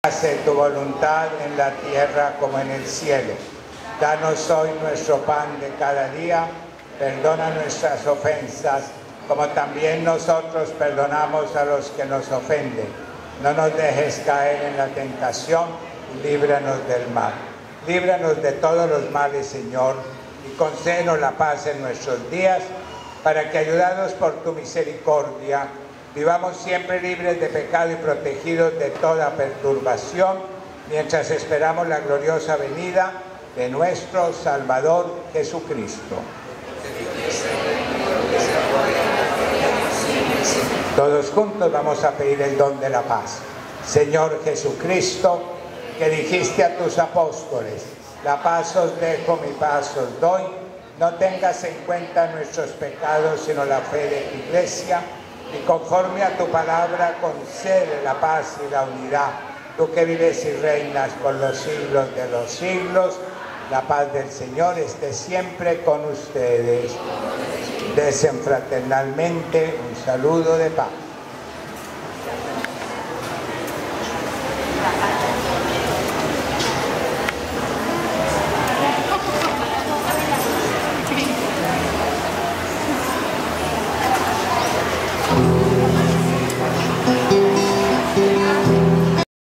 Hágase tu voluntad en la tierra como en el cielo. Danos hoy nuestro pan de cada día. Perdona nuestras ofensas, como también nosotros perdonamos a los que nos ofenden. No nos dejes caer en la tentación y líbranos del mal. Líbranos de todos los males, Señor, y concédenos la paz en nuestros días, para que, ayudados por tu misericordia, vivamos siempre libres de pecado y protegidos de toda perturbación, mientras esperamos la gloriosa venida de nuestro Salvador Jesucristo. Todos juntos vamos a pedir el don de la paz. Señor Jesucristo, que dijiste a tus apóstoles: la paz os dejo, mi paz os doy. No tengas en cuenta nuestros pecados, sino la fe de tu Iglesia, y conforme a tu palabra concede la paz y la unidad. Tú que vives y reinas por los siglos de los siglos, la paz del Señor esté siempre con ustedes. Desen fraternalmente un saludo de paz.